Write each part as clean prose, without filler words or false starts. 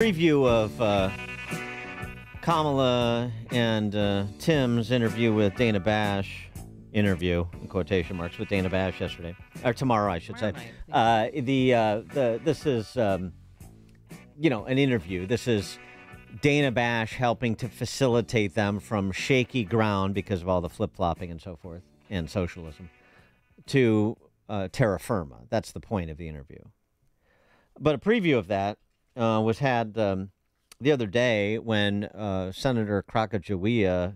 Preview of Kamala and Tim's interview with Dana Bash. Interview in quotation marks with Dana Bash yesterday, or tomorrow, I should say. This is an interview. This is Dana Bash helping to facilitate them from shaky ground because of all the flip-flopping and so forth and socialism to terra firma. That's the point of the interview. But a preview of that was had the other day when Senator Sacagawea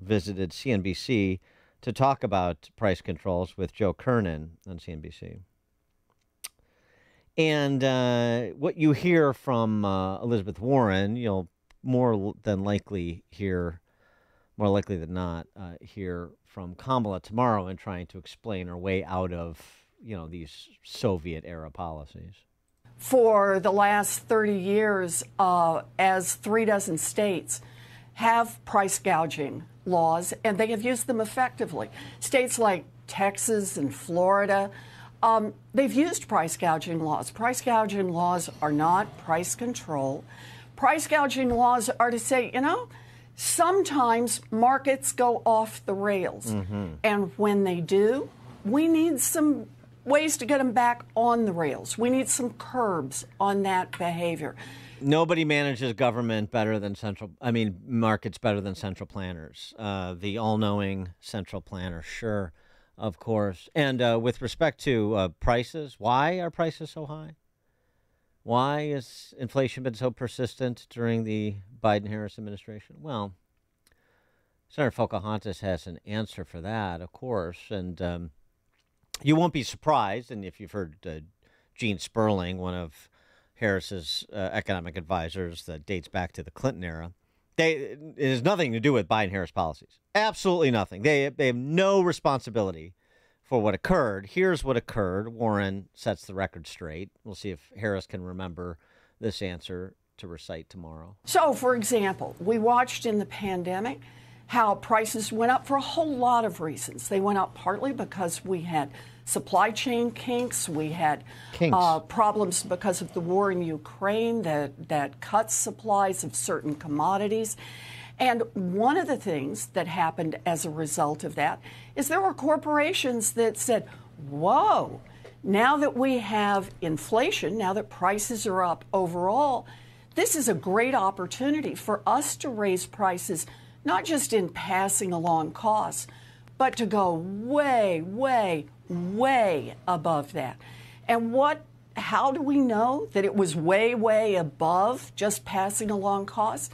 visited CNBC to talk about price controls with Joe Kernan on CNBC. And what you hear from Elizabeth Warren, you'll more likely than not, hear from Kamala tomorrow in trying to explain her way out of, these Soviet-era policies. For the last 30 years, as 36 states have price gouging laws, and they have used them effectively. States like Texas and Florida, they've used price gouging laws. Price gouging laws are not price control. Price gouging laws are to say, sometimes markets go off the rails. Mm-hmm. And when they do, we need some ways to get them back on the rails. We need some curbs on that behavior. Nobody manages government better than markets better than central planners. The all-knowing central planner, sure, of course. And with respect to prices, why are prices so high? Why has inflation been so persistent during the Biden-Harris administration? Well, Senator Pocahontas has an answer for that, of course, and you won't be surprised, and if you've heard Gene Sperling, one of Harris's economic advisors that dates back to the Clinton era, it has nothing to do with Biden-Harris policies. Absolutely nothing. They have no responsibility for what occurred. Here's what occurred. Warren sets the record straight. We'll see if Harris can remember this answer to recite tomorrow. So, for example, we watched in the pandemic how prices went up for a whole lot of reasons. They went up partly because we had supply chain kinks. We had problems because of the war in Ukraine that cut supplies of certain commodities. And one of the things that happened as a result of that is there were corporations that said, whoa, now that we have inflation, now that prices are up overall, this is a great opportunity for us to raise prices, not just in passing along costs, but to go way, way, way above that. And how do we know that it was way, way above just passing along costs?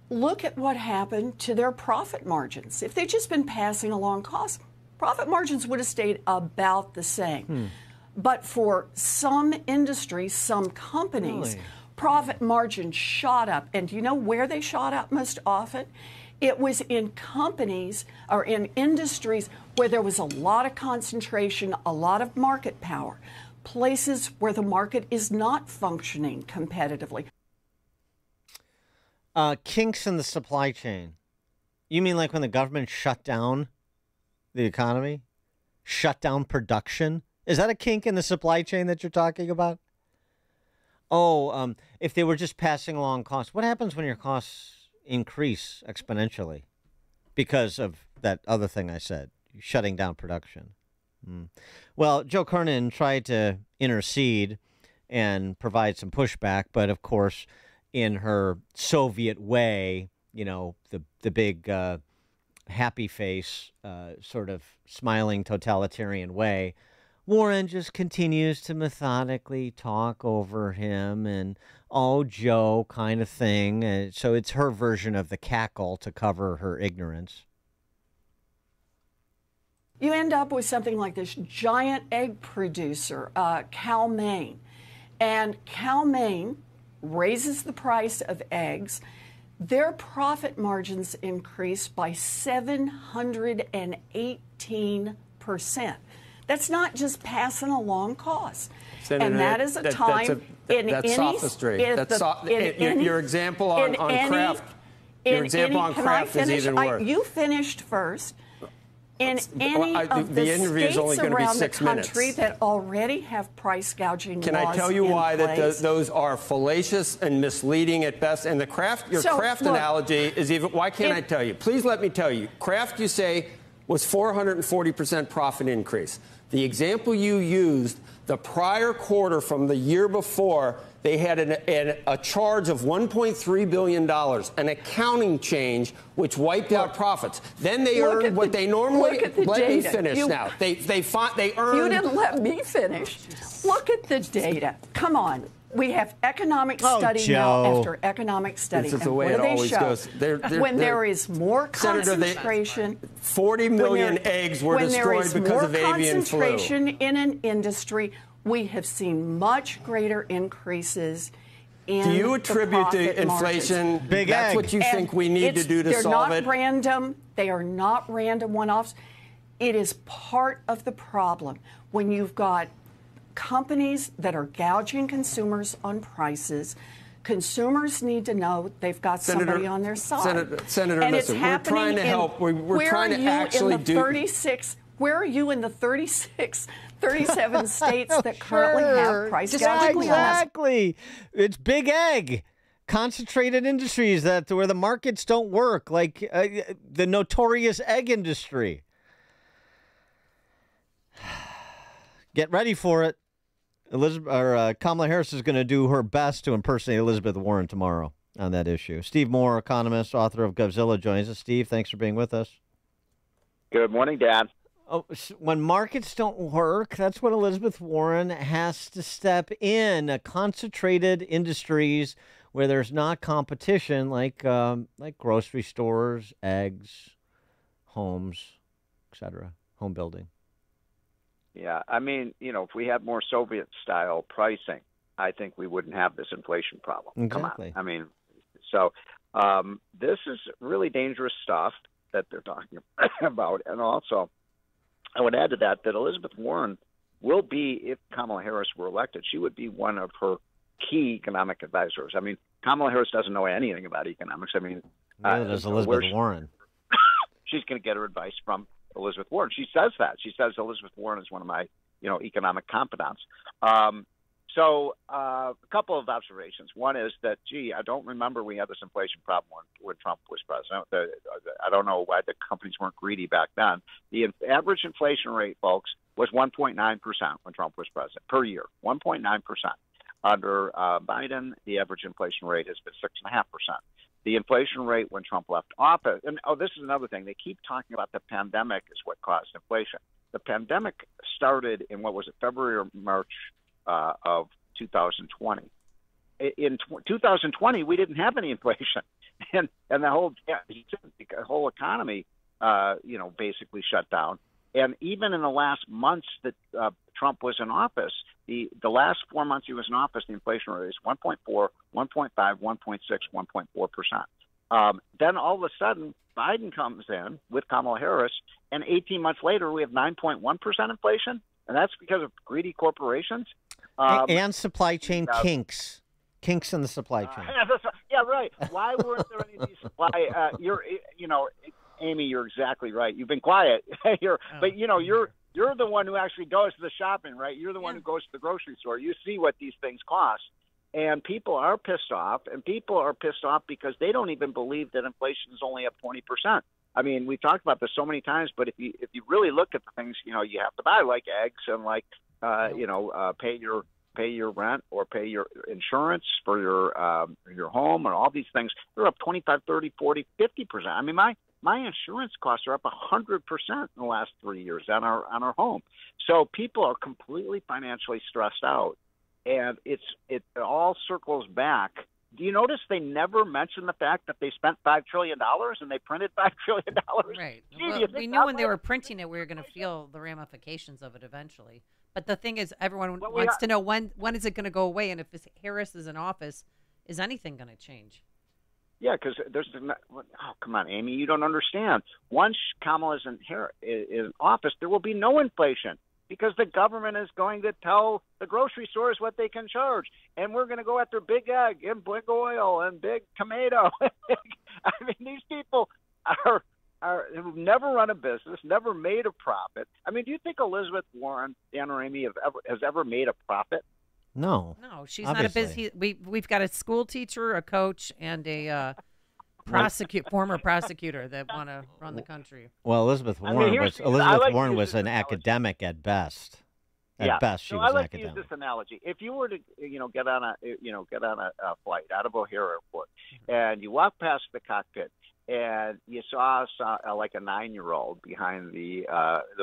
Look at what happened to their profit margins. If they'd just been passing along costs, profit margins would have stayed about the same. But for some industries, some companies, profit margins shot up. And do you know where they shot up most often? It was in companies or in industries where there was a lot of concentration, a lot of market power, places where the market is not functioning competitively. Kinks in the supply chain. You mean like when the government shut down the economy? Shut down production? Is that a kink in the supply chain that you're talking about? If they were just passing along costs. What happens when your costs increase exponentially because of that other thing I said, shutting down production? Well, Joe Kernan tried to intercede and provide some pushback, but of course, in her Soviet way, the big happy face, sort of smiling totalitarian way, Warren just continues to methodically talk over him and, oh, Joe kind of thing. So it's her version of the cackle to cover her ignorance. You end up with something like this giant egg producer, Cal-Maine. And Cal-Maine raises the price of eggs. Their profit margins increase by 718%. That's not just passing along costs. Senator, and that is a time that's sophistry. Your example on Kraft. Your example on Kraft is even worse. You finished first. in any of the states around the country that already have price gouging laws in place. Can I tell you why those are fallacious and misleading at best? And the Kraft, Kraft analogy is even. Why can't I tell you? Please let me tell you. Kraft, you say, was 440% profit increase. The example you used, the prior quarter from the year before, they had a charge of $1.3 billion, an accounting change which wiped out profits. Then they earned what they normally. Let me finish now. They earned. You didn't let me finish. Look at the data. Come on. We have economic study now after economic study. This is the way it always goes. When there is more concentration, 40 million eggs were destroyed because of avian flu. When there is more concentration in an industry, we have seen much greater increases in Do you attribute the inflation? Margins. Big That's egg. what you think we need to do to solve it? They're not random. They are not random one-offs. It is part of the problem when you've got companies that are gouging consumers on prices. Consumers need to know they've got somebody on their side. Senator, and listen, we're trying to help. We're trying to actually do. Where are you in the 37 states that currently have price gouging? Exactly. It's big egg. Concentrated industries where the markets don't work, like the notorious egg industry. Get ready for it. Kamala Harris is going to do her best to impersonate Elizabeth Warren tomorrow on that issue. Steve Moore, economist, author of Govzilla, joins us. Steve, thanks for being with us. Good morning, Dad. Oh, when markets don't work, that's when Elizabeth Warren has to step in. Concentrated industries where there's not competition, like grocery stores, eggs, homes, etc., home building. Yeah, I mean, if we had more Soviet-style pricing, I think we wouldn't have this inflation problem. Exactly. Come on. I mean, so this is really dangerous stuff that they're talking about. And also, I would add to that Elizabeth Warren will be, if Kamala Harris were elected, she would be one of her key economic advisors. I mean, Kamala Harris doesn't know anything about economics. I mean, neither does Elizabeth Warren. She's going to get her advice from Elizabeth Warren. She says that. She says Elizabeth Warren is one of my, economic confidants. So a couple of observations. One is that, I don't remember we had this inflation problem when Trump was president. I don't know why the companies weren't greedy back then. The average inflation rate, folks, was 1.9% when Trump was president per year, 1.9%. Under Biden, the average inflation rate has been 6.5%. The inflation rate when Trump left office, and this is another thing, they keep talking about the pandemic is what caused inflation. The pandemic started in, February or March of 2020. In 2020, we didn't have any inflation, and the whole economy, basically shut down. And even in the last months that Trump was in office, the last 4 months he was in office, the inflation rate is 1.4, 1.5, 1.6, 1.4%. Then all of a sudden, Biden comes in with Kamala Harris, and 18 months later, we have 9.1% inflation, and that's because of greedy corporations. And supply chain kinks in the supply chain. Yeah, right. Why weren't there any of these supply? Amy, you're exactly right. You've been quiet. You're the one who actually goes to the shopping, right? You're the one who goes to the grocery store. You see what these things cost. And people are pissed off, because they don't even believe that inflation is only up 20%. I mean, we've talked about this so many times, but if you really look at the things, you have to buy, like eggs and pay your rent or pay your insurance for your home and all these things, they're up 25, 30, 40, 50%. I mean, my insurance costs are up 100% in the last 3 years on our home. So people are completely financially stressed out, and it all circles back. Do you notice they never mention the fact that they spent $5 trillion and they printed $5 trillion? Right. Well, we knew when they were printing it, we were going to feel the ramifications of it eventually. But the thing is, everyone wants to know when is it going to go away, and if Harris is in office, is anything going to change? Yeah, because come on, Amy, you don't understand. Once Kamala is in office, there will be no inflation because the government is going to tell the grocery stores what they can charge, and we're going to go after big egg and big oil and big tomato. I mean, these people are who've never run a business, never made a profit. I mean, do you think Elizabeth Warren, Dan Ramey has ever made a profit? No. No, she's obviously. not a business. We've got a school teacher, a coach, and a former prosecutor that want to run the country. Well, Elizabeth Warren was an academic at best. At best, she was I like academic. to use this analogy. If you were to, get on a flight out of O'Hare Airport, and you walk past the cockpit, and you saw like a 9-year-old behind the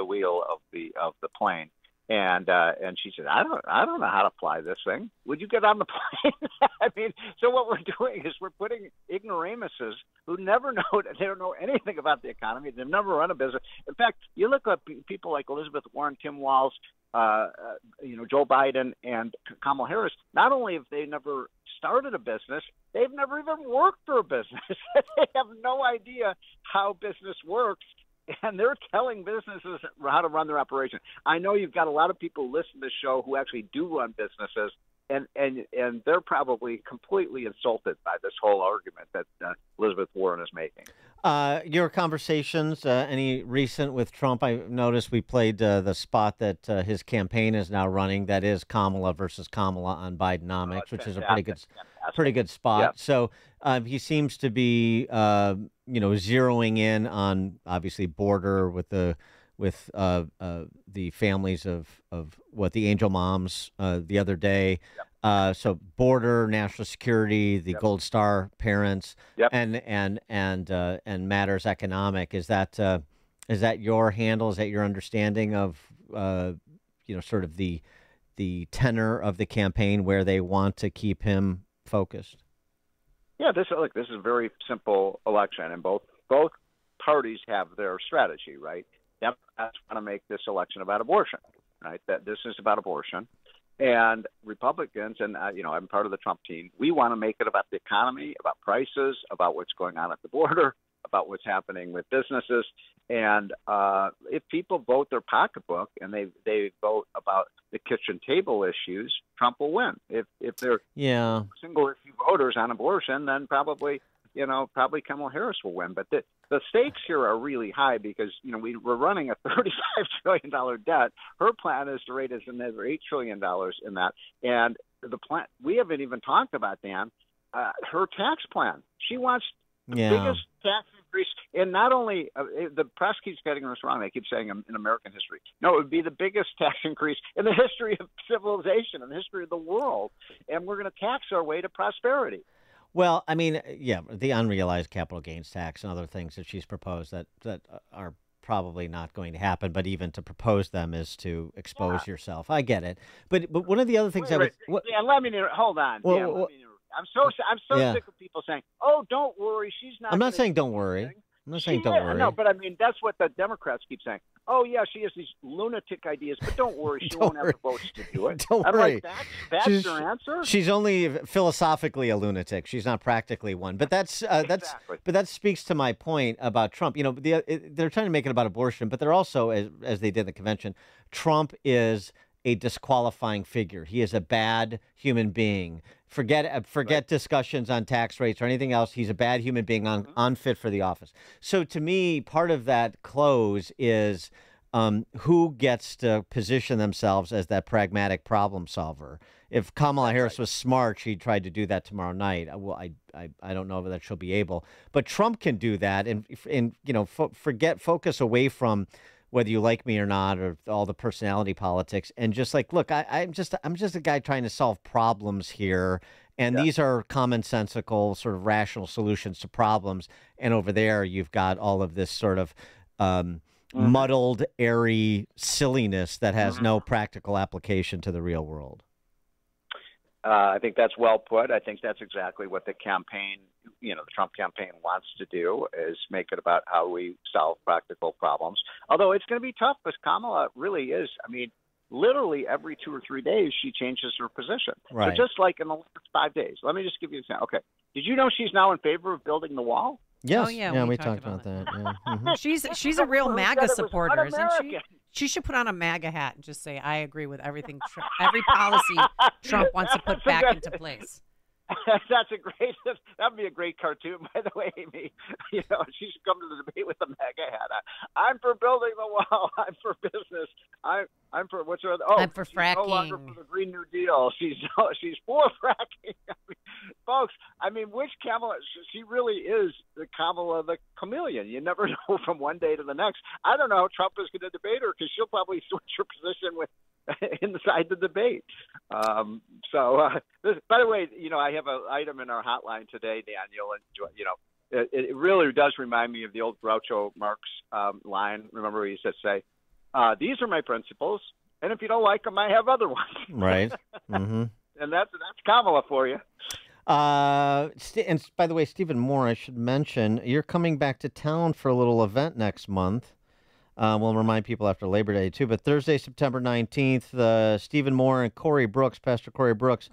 wheel of the plane, and she said, I don't know how to fly this thing. Would you get on the plane? I mean, so what we're doing is we're putting ignoramuses who they don't know anything about the economy. They've never run a business. In fact, you look at people like Elizabeth Warren, Tim Walz, Joe Biden, and Kamala Harris. Not only have they never started a business, they've never even worked for a business. They have no idea how business works. And they're telling businesses how to run their operation. I know you've got a lot of people who listen to this show who actually do run businesses, and they're probably completely insulted by this whole argument that Elizabeth Warren is making. Your conversations, any recent with Trump? I noticed we played the spot that his campaign is now running. That is Kamala versus Kamala on Bidenomics, which is a pretty good spot. Yep. So he seems to be, zeroing in on obviously border with the families of what the Angel Moms the other day. Yep. So border, national security, the Gold Star parents, and matters economic. Is that your handle? Is that your understanding of sort of the tenor of the campaign where they want to keep him focused? Yeah, this is a very simple election, and both parties have their strategy, right? Democrats want to make this election about abortion, right? That this is about abortion, and Republicans, and I'm part of the Trump team. We want to make it about the economy, about prices, about what's going on at the border, about what's happening with businesses, and if people vote their pocketbook and they vote about the kitchen table issues, Trump will win. If they're single issue voters on abortion, then probably Kamala Harris will win. But the stakes here are really high because we're running a $35 trillion debt. Her plan is to raise another $8 trillion in that, and the plan we haven't even talked about, Dan. Her tax plan. She wants the biggest tax increase, and not only the press keeps getting this wrong. They keep saying in American history. No, it would be the biggest tax increase in the history of civilization, in the history of the world, and we're going to tax our way to prosperity. Well, I mean, the unrealized capital gains tax and other things that she's proposed that are probably not going to happen. But even to propose them is to expose yourself. I get it. But one of the other things let me hold on. Well, I'm so sick of people saying, "Oh, don't worry, she's not." I'm not saying don't worry. I'm not saying don't worry. No, but I mean that's what the Democrats keep saying. Oh yeah, she has these lunatic ideas, but don't worry, she won't have the votes to do it. Don't worry. Like, that's your answer. She's only philosophically a lunatic. She's not practically one. But exactly. But that speaks to my point about Trump. They're trying to make it about abortion, but they're also, as they did in the convention, Trump is a disqualifying figure. He is a bad human being. Forget discussions on tax rates or anything else. He's a bad human being, unfit for the office. So to me, part of that close is who gets to position themselves as that pragmatic problem solver. If Kamala Harris was smart, she'd try to do that tomorrow night. Well, I don't know that she'll be able, but Trump can do that and focus away from whether you like me or not, or all the personality politics, and just like, look, I'm just a guy trying to solve problems here, and these are commonsensical, sort of rational solutions to problems. And over there, you've got all of this sort of muddled, airy silliness that has no practical application to the real world. I think that's well put. I think that's exactly what the campaign, the Trump campaign wants to do, is make it about how we solve practical problems. Although it's going to be tough because Kamala really is. I mean, literally every 2 or 3 days she changes her position. Right. But just like in the last 5 days. Let me just give you an example. Okay. Did you know she's now in favor of building the wall? Yes. Oh, yeah, we talked about that. Yeah. Mm-hmm. She's a real MAGA supporter, isn't she? She should put on a MAGA hat and just say, I agree with every policy Trump wants to put back into place. That's a great. That'd be a great cartoon, by the way, Amy. She should come to the debate with a MAGA hat on. I'm for building the wall. I'm for business. I'm for what's her? Oh, I'm for fracking. No longer for the Green New Deal. She's for fracking. Folks, which Kamala? She really is the Kamala the chameleon. You never know from one day to the next. I don't know how Trump is going to debate her because she'll probably switch her position inside the debate. By the way, I have an item in our hotline today, Daniel, and it really does remind me of the old Groucho Marx line. Remember, where he used to say, "These are my principles, and if you don't like them, I have other ones." Right. Mm-hmm. And that's Kamala for you. And by the way, Stephen Moore, I should mention, you're coming back to town for a little event next month. We'll remind people after Labor Day, too. But Thursday, September 19th, Stephen Moore and Pastor Corey Brooks,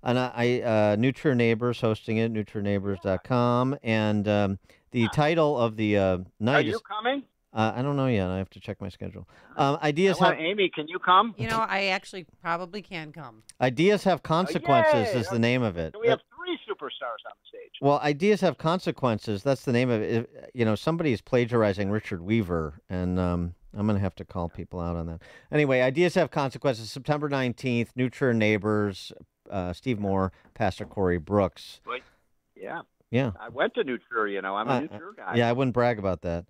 and New Trier Neighbors hosting it, newtrierneighbors.com. And the title of the night Are you coming? I don't know yet. I have to check my schedule. Amy, can you come? I actually probably can come. Ideas Have Consequences is the name of it. We have 3 superstars on the stage. Well, Ideas Have Consequences. That's the name of it. Somebody is plagiarizing Richard Weaver, and I'm going to have to call people out on that. Anyway, Ideas Have Consequences, September 19th, New Trier Neighbors, Steve Moore, Pastor Corey Brooks. Yeah. Yeah. I went to New Trier, I'm a New Trier guy. Yeah, I wouldn't brag about that.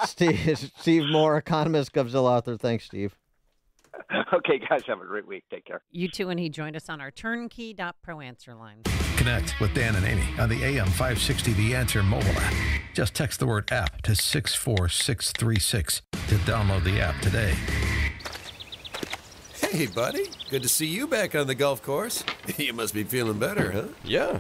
Steve Moore, Economist, Govzilla author. Thanks, Steve. Okay, guys, have a great week. Take care. You too, and he joined us on our turnkey.pro answer line. Connect with Dan and Amy on the AM 560 The Answer mobile app. Just text the word app to 64636 to download the app today. Hey, buddy. Good to see you back on the golf course. You must be feeling better, huh? Yeah.